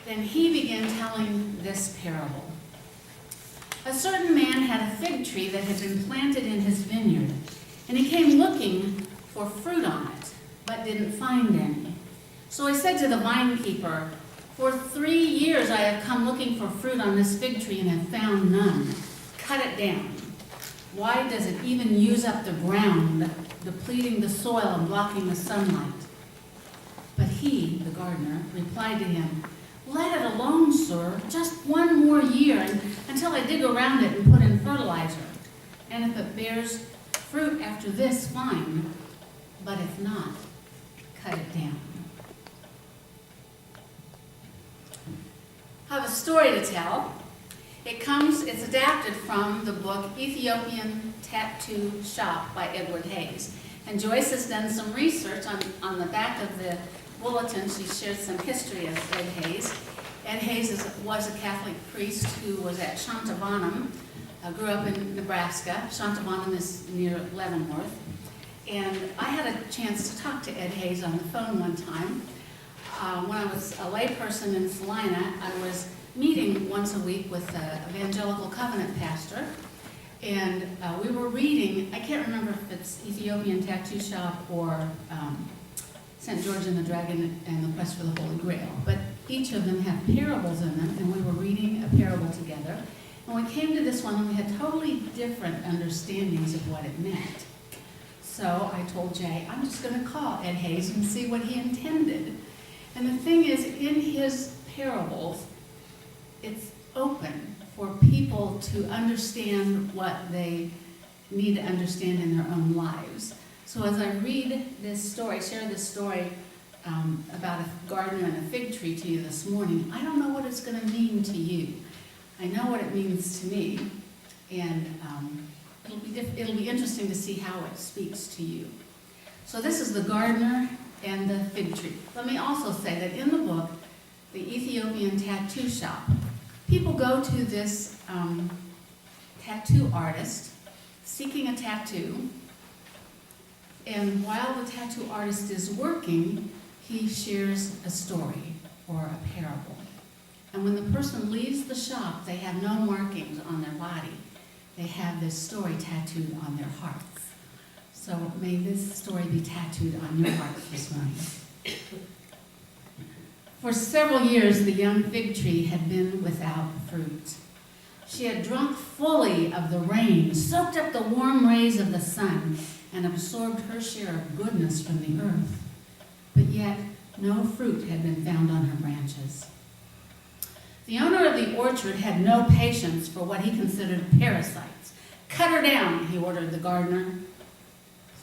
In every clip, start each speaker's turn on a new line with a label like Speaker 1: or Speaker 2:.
Speaker 1: Then he began telling this parable. A certain man had a fig tree that had been planted in his vineyard, and he came looking for fruit on it, but didn't find any. So he said to the vinekeeper, "For 3 years I have come looking for fruit on this fig tree and have found none. Cut it down. Why does it even use up the ground, depleting the soil and blocking the sunlight?" But he, the gardener, replied to him, "Let it alone, sir, just 1 more year until I dig around it and put in fertilizer. And if it bears fruit after this, fine. But if not, cut it down." I have a story to tell. It's adapted from the book Ethiopian Tattoo Shop by Edward Hayes. And Joyce has done some research on the back of the bulletin. She shared some history of Ed Hayes. Ed Hayes was a Catholic priest who was at Shantavanam, grew up in Nebraska. Shantavanam is near Leavenworth. And I had a chance to talk to Ed Hayes on the phone one time. When I was a layperson in Salina, I was meeting once a week with the Evangelical Covenant pastor. And we were reading, I can't remember if it's Ethiopian Tattoo Shop or St. George and the Dragon and the Quest for the Holy Grail. But each of them have parables in them, and we were reading a parable together. And we came to this one, and we had totally different understandings of what it meant. So I told Jay, I'm just going to call Ed Hayes and see what he intended. And the thing is, in his parables, it's open for people to understand what they need to understand in their own lives. So as I read this story, share this story about a gardener and a fig tree to you this morning, I don't know what it's going to mean to you. I know what it means to me, and it'll be interesting to see how it speaks to you. So this is the gardener and the fig tree. Let me also say that in the book, The Ethiopian Tattoo Shop, people go to this tattoo artist seeking a tattoo, and while the tattoo artist is working, he shares a story or a parable. And when the person leaves the shop, they have no markings on their body. They have this story tattooed on their hearts. So may this story be tattooed on your hearts this morning. For several years, the young fig tree had been without fruit. She had drunk fully of the rain, soaked up the warm rays of the sun, and absorbed her share of goodness from the earth. But yet, no fruit had been found on her branches. The owner of the orchard had no patience for what he considered parasites. "Cut her down," he ordered the gardener.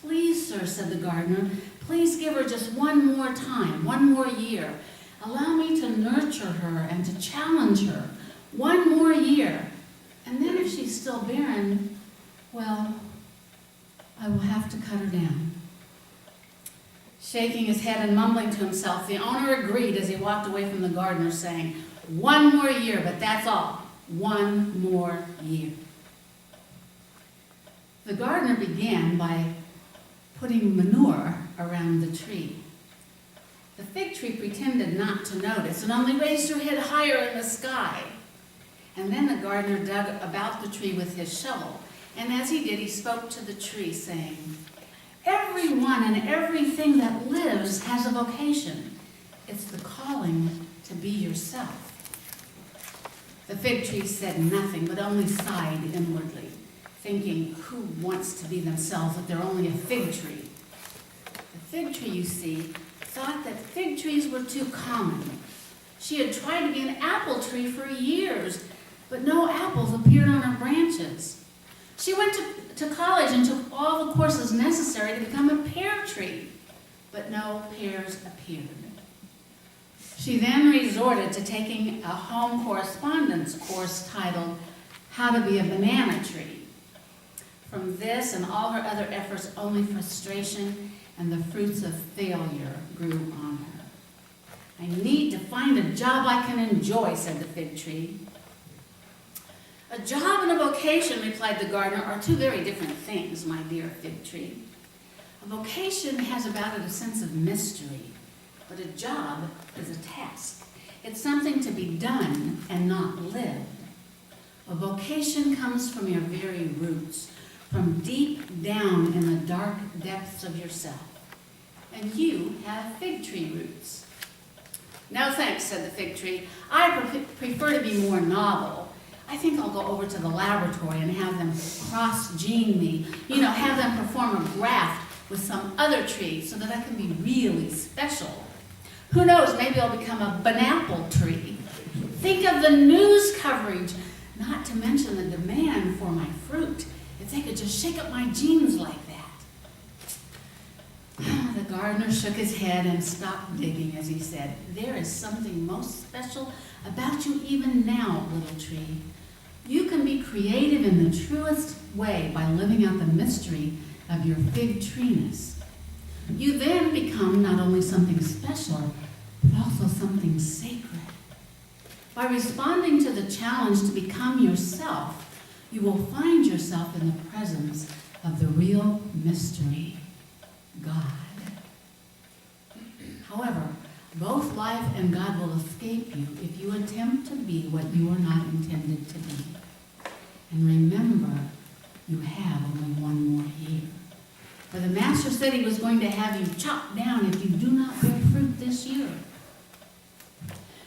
Speaker 1: "Please, sir," said the gardener, "please give her just 1 more time, 1 more year. Allow me to nurture her and to challenge her. 1 more year. And then if she's still barren, well, I will have to cut her down." Shaking his head and mumbling to himself, the owner agreed as he walked away from the gardener, saying, 1 more year, but that's all. 1 more year. The gardener began by putting manure around the tree. The fig tree pretended not to notice and only raised her head higher in the sky. And then the gardener dug about the tree with his shovel, and as he did, he spoke to the tree, saying, "Everyone and everything that lives has a vocation. It's the calling to be yourself." The fig tree said nothing, but only sighed inwardly, thinking, who wants to be themselves if they're only a fig tree? The fig tree, you see, thought that fig trees were too common. She had tried to be an apple tree for years, but no apples appeared on her branches. She went to college and took all the courses necessary to become a pear tree, but no pears appeared. She then resorted to taking a home correspondence course titled How to Be a Banana Tree. From this and all her other efforts, only frustration and the fruits of failure grew on her. "I need to find a job I can enjoy," said the fig tree. "A job and a vocation," replied the gardener, "are 2 very different things, my dear fig tree. A vocation has about it a sense of mystery, but a job is a task. It It's something to be done and not lived. A vocation comes from your very roots, from deep down in the dark depths of yourself. And you have fig tree roots. No thanks, said the fig tree. I prefer to be more novel. I think I'll go over to the laboratory and have them cross-gene me. Have them perform a graft with some other tree so that I can be really special. Who knows, maybe I'll become a banapple tree. Think of the news coverage, not to mention the demand for my fruit. If they could just shake up my genes like that. The gardener shook his head and stopped digging as he said, there is something most special about you even now, little tree. You can be creative in the truest way by living out the mystery of your fig treeness. You then become not only something special, but also something sacred. By responding to the challenge to become yourself, you will find yourself in the presence of the real mystery, God. However, both life and God will escape you if you attempt to be what you are not intended to be. And remember, you have only one more year. For the master said he was going to have you chopped down if you do not bear fruit this year.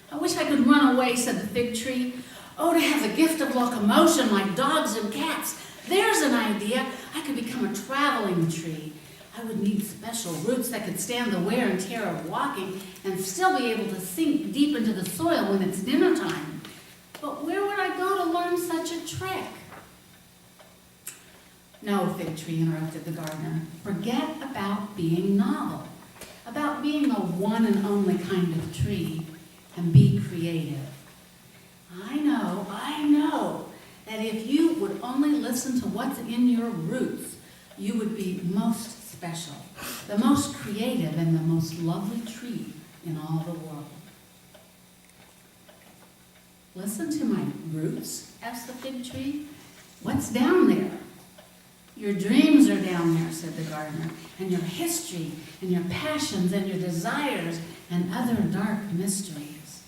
Speaker 1: I wish I could run away, said the fig tree. Oh, to have the gift of locomotion like dogs and cats. There's an idea. I could become a traveling tree. I would need special roots that could stand the wear and tear of walking and still be able to sink deep into the soil when it's dinner time. But where would I go to learn such a trick? No, fig tree, interrupted the gardener. Forget about being novel, about being a one and only kind of tree, and be creative. I know that if you would only listen to what's in your roots, you would be most special, the most creative, and the most lovely tree in all the world. Listen to my roots, asked the fig tree. What's down there? Your dreams are down there, said the gardener, and your history, and your passions, and your desires, and other dark mysteries.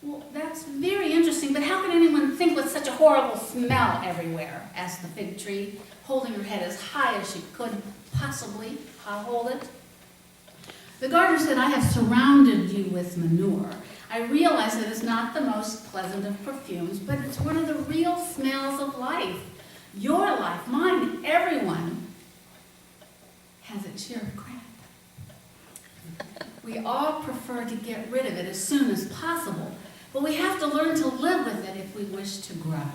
Speaker 1: Well, that's very interesting, but how can anyone think with such a horrible smell everywhere? Asked the fig tree, holding her head as high as she could possibly hold it. The gardener said, I have surrounded you with manure. I realize that it's not the most pleasant of perfumes, but it's one of the real smells of life. Your life, mine, everyone has its share of crap. We all prefer to get rid of it as soon as possible, but we have to learn to live with it if we wish to grow.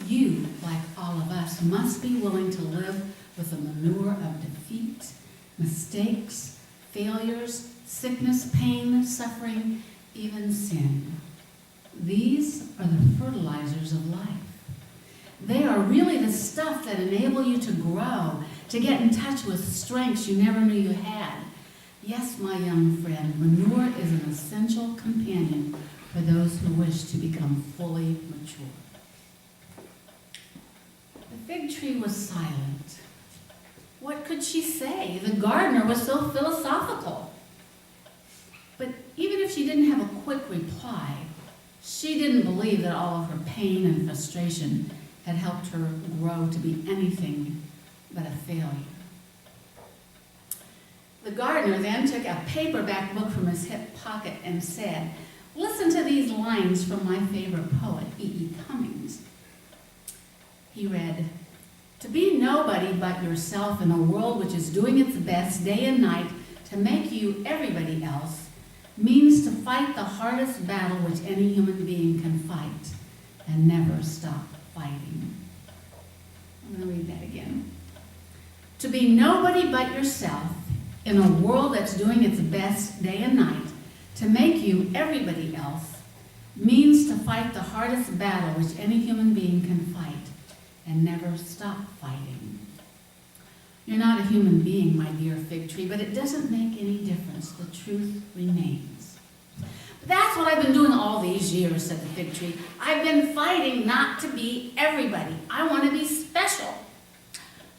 Speaker 1: You, like all of us, must be willing to live with the manure of defeat, mistakes, failures, sickness, pain, suffering, even sin. These are the fertilizers of life. They are really the stuff that enable you to grow, to get in touch with strengths you never knew you had. Yes, my young friend, manure is an essential companion for those who wish to become fully mature. The fig tree was silent. What could she say? The gardener was so philosophical. But even if she didn't have a quick reply, she didn't believe that all of her pain and frustration had helped her grow to be anything but a failure. The gardener then took a paperback book from his hip pocket and said, listen to these lines from my favorite poet, E.E. Cummings. He read, to be nobody but yourself in a world which is doing its best day and night to make you everybody else means to fight the hardest battle which any human being can fight and never stop fighting. I'm going to read that again. To be nobody but yourself in a world that's doing its best day and night to make you everybody else means to fight the hardest battle which any human being can fight and never stop fighting. You're not a human being, my dear fig tree, but it doesn't make any difference. The truth remains. But that's what I've been doing all these years, said the fig tree. I've been fighting not to be everybody. I want to be special.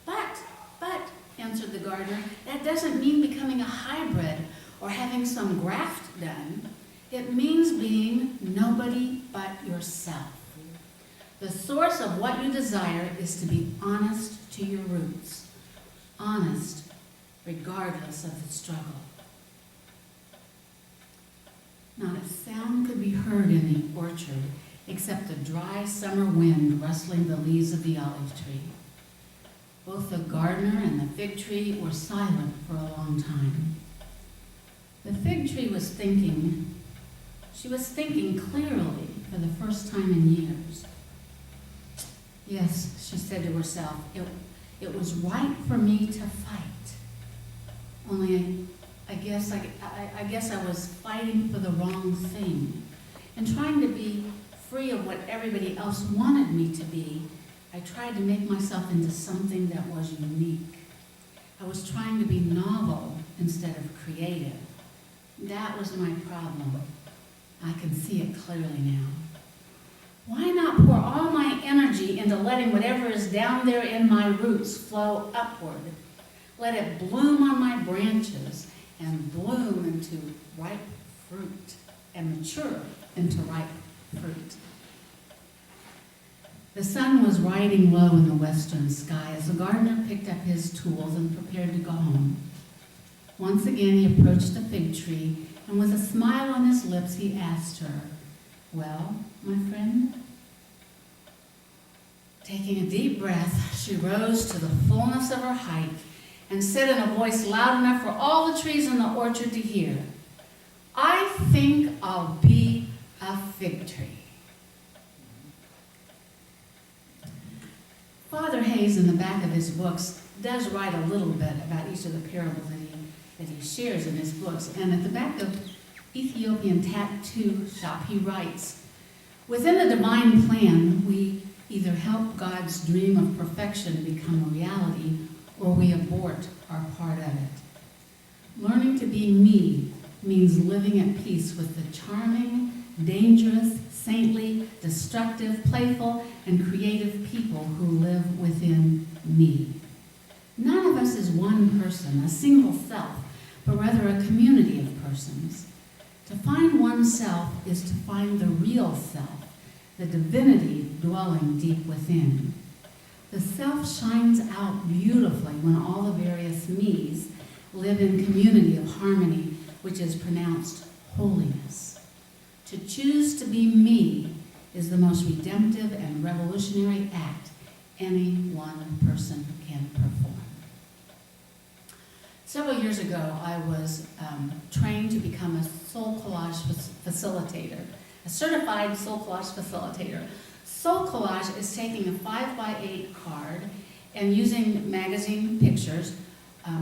Speaker 1: But, answered the gardener, that doesn't mean becoming a hybrid or having some graft done. It means being nobody but yourself. The source of what you desire is to be honest to your roots, honest regardless of the struggle. Not a sound could be heard in the orchard except the dry summer wind rustling the leaves of the olive tree. Both the gardener and the fig tree were silent for a long time. The fig tree was thinking. She was thinking clearly for the first time in years. Yes, she said to herself, it was right for me to fight. Only I guess I was fighting for the wrong thing. And trying to be free of what everybody else wanted me to be, I tried to make myself into something that was unique. I was trying to be novel instead of creative. That was my problem. I can see it clearly now. Why not pour all my energy into letting whatever is down there in my roots flow upward? Let it bloom on my branches and bloom into ripe fruit and mature into ripe fruit. The sun was riding low in the western sky as the gardener picked up his tools and prepared to go home. Once again he approached the fig tree, and with a smile on his lips he asked her, "Well, my friend?" Taking a deep breath, she rose to the fullness of her height and said in a voice loud enough for all the trees in the orchard to hear, "I think I'll be a fig tree." Father Hayes, in the back of his books, does write a little bit about each of the parables that he shares in his books. And at the back of Ethiopian Tattoo Shop, he writes, "Within the divine plan, we either help God's dream of perfection become a reality, or we abort our part of it. Learning to be me means living at peace with the charming, dangerous, saintly, destructive, playful, and creative people who live within me. None of us is one person, a single self, but rather a community of persons. To find oneself is to find the real self, the divinity dwelling deep within. The self shines out beautifully when all the various me's live in community of harmony, which is pronounced holiness. To choose to be me is the most redemptive and revolutionary act any one person can perform." Several years ago, I was trained to become a soul collage facilitator, a certified soul collage facilitator. Soul collage is taking a 5x8 card and using magazine pictures,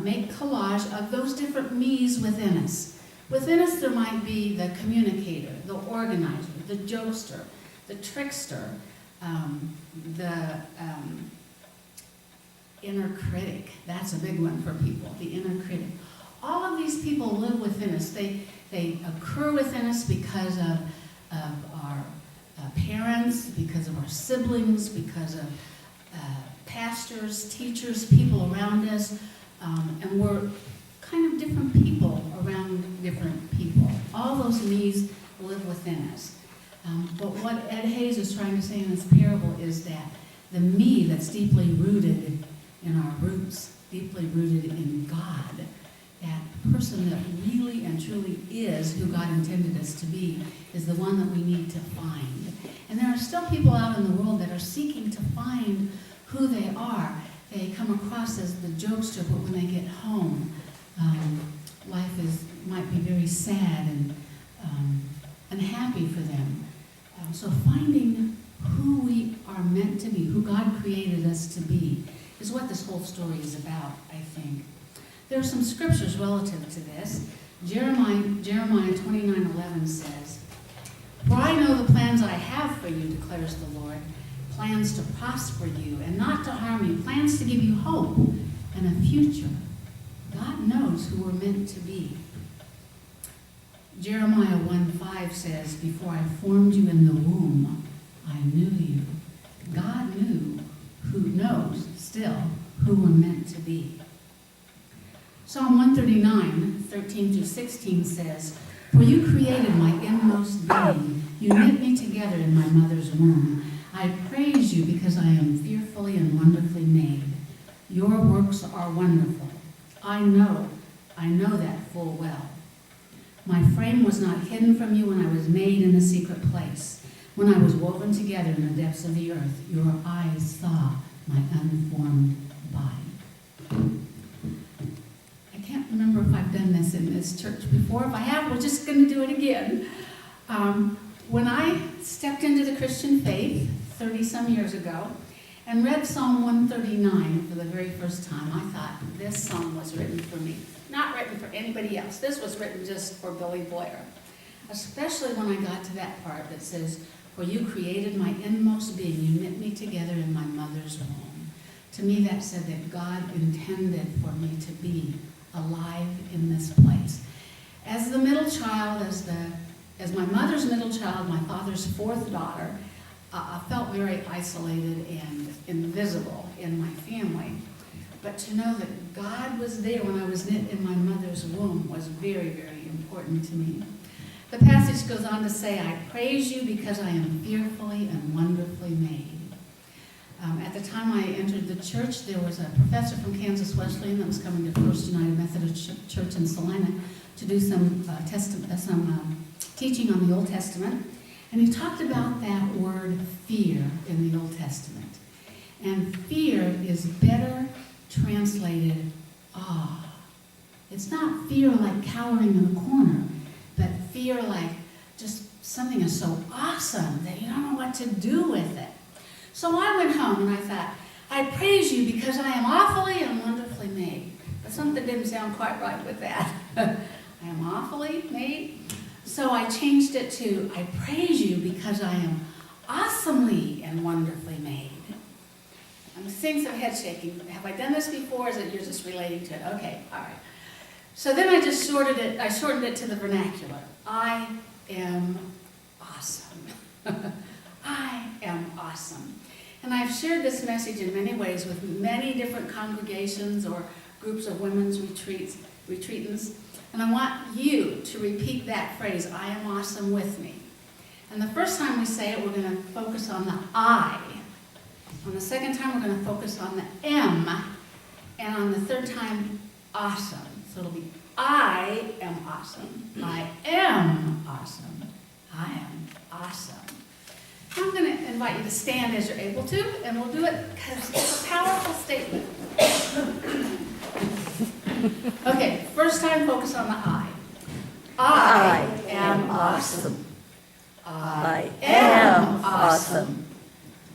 Speaker 1: make collage of those different me's within us. Within us, there might be the communicator, the organizer, the jokester, the trickster, the inner critic. That's a big one for people, the inner critic. All of these people live within us. They occur within us because of our parents, because of our siblings, because of pastors, teachers, people around us, and we're kind of different people around different people. All those me's live within us. But what Ed Hayes is trying to say in this parable is that the me that's deeply rooted in our roots, deeply rooted in God, that person that really and truly is who God intended us to be, is the one that we need to find. And there are still people out in the world that are seeking to find who they are. They come across as the jokester, but when they get home, life might be very sad and unhappy for them. So finding who we are meant to be, who God created us to be, is what this whole story is about, I think. There are some scriptures relative to this. Jeremiah 29:11 says, "For I know the plans I have for you, declares the Lord, plans to prosper you and not to harm you, plans to give you hope and a future." God knows who we're meant to be. Jeremiah 1:5 says, "Before I formed you in the womb, I knew you." God knows still who we're meant to be. Psalm 139:13-16 says, "For you created my inmost You knit me together in my mother's womb. I praise you because I am fearfully and wonderfully made. Your works are wonderful. I know that full well. My frame was not hidden from you when I was made in a secret place. When I was woven together in the depths of the earth, your eyes saw my unformed body. I can't remember if I've done this in this church before. If I have, we're just going to do it again. When I stepped into the Christian faith 30-some years ago and read Psalm 139 for the very first time, I thought this psalm was written for me. Not written for anybody else. This was written just for Billie Blair. Especially when I got to that part that says, for you created my inmost being, you knit me together in my mother's womb. To me that said that God intended for me to be alive in this place. As the middle child, as my mother's middle child, my father's fourth daughter, I felt very isolated and invisible in my family. But to know that God was there when I was knit in my mother's womb was very, very important to me. The passage goes on to say, I praise you because I am fearfully and wonderfully made. At the time I entered the church, there was a professor from Kansas Wesleyan that was coming to First United Methodist Church in Salina to do some teaching on the Old Testament. And he talked about that word fear in the Old Testament. And fear is better translated awe. It's not fear like cowering in a corner, but fear like just something is so awesome that you don't know what to do with it. So I went home and I thought, I praise you because I am awfully and wonderfully made. But something didn't sound quite right with that. I am awfully made. So I changed it to, I praise you because I am awesomely and wonderfully made. I'm seeing some head shaking. Have I done this before, or is it you're just relating to it? Okay, all right. So then I just shortened it to the vernacular. I am awesome. I am awesome. And I've shared this message in many ways with many different congregations or groups of women's retreatants. And I want you to repeat that phrase, I am awesome, with me. And the first time we say it, we're going to focus on the I. On the second time, we're going to focus on the M. And on the third time, awesome. So it'll be, I am awesome. I am awesome. I am awesome. I'm going to invite you to stand as you're able to, and we'll do it because it's a powerful statement. Okay, first time, focus on the I. I am awesome.
Speaker 2: I am awesome.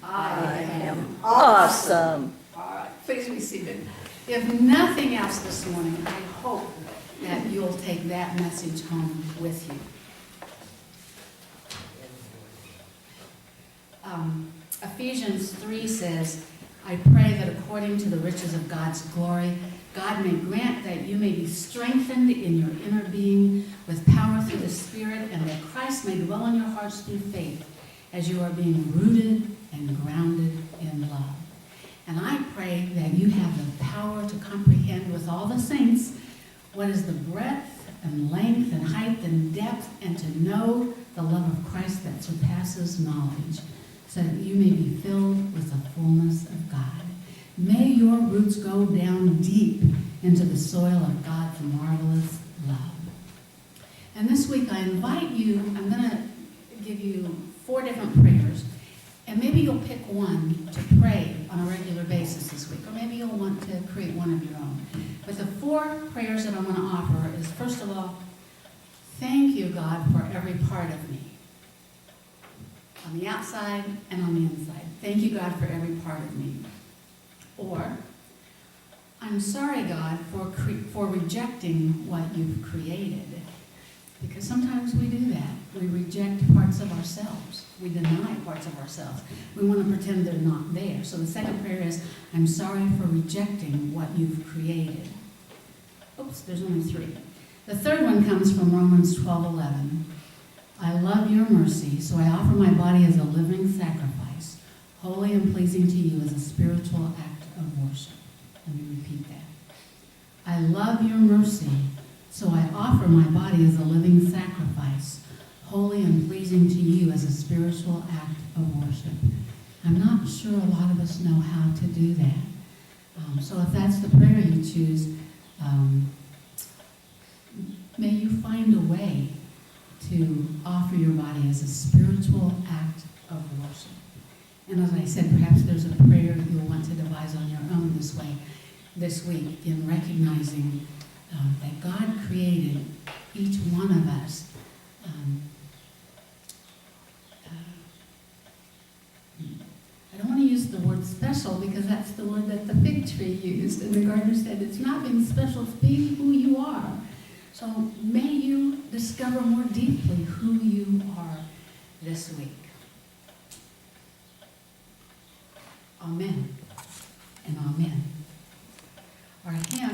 Speaker 1: I am
Speaker 2: awesome.
Speaker 1: All right, please be seated. If nothing else this morning, I hope that you'll take that message home with you. Ephesians 3 says, I pray that according to the riches of God's glory, God may grant that you may be strengthened in your inner being with power through the Spirit, and that Christ may dwell in your hearts through faith, as you are being rooted and grounded in love. And I pray that you have the power to comprehend with all the saints what is the breadth and length and height and depth, and to know the love of Christ that surpasses knowledge, so that you may be filled with the fullness of God. May your roots go down deep into the soil of God's marvelous love. And this week I invite you, I'm going to give you 4 different prayers, and maybe you'll pick one to pray on a regular basis this week, or maybe you'll want to create one of your own. But the 4 prayers that I'm going to offer is, first of all, thank you, God, for every part of me, on the outside and on the inside. Thank you, God, for every part of me. Or, I'm sorry, God, for rejecting what you've created. Because sometimes we do that. We reject parts of ourselves. We deny parts of ourselves. We want to pretend they're not there. So the second prayer is, I'm sorry for rejecting what you've created. Oops, there's only 3. The third one comes from Romans 12:11. I love your mercy, so I offer my body as a living sacrifice, holy and pleasing to you, as a spiritual act of worship. Let me repeat that. I love your mercy, so I offer my body as a living sacrifice, holy and pleasing to you as a spiritual act of worship. I'm not sure a lot of us know how to do that. So if that's the prayer you choose, may you find a way to offer your body as a spiritual act of worship. And as I said, perhaps there's a prayer you'll want to devise on your own this week in recognizing that God created each one of us. I don't want to use the word special because that's the word that the fig tree used. And the gardener said, it's not being special, it's being who you are. So may you discover more deeply who you are this week. Amen and amen. Our hymn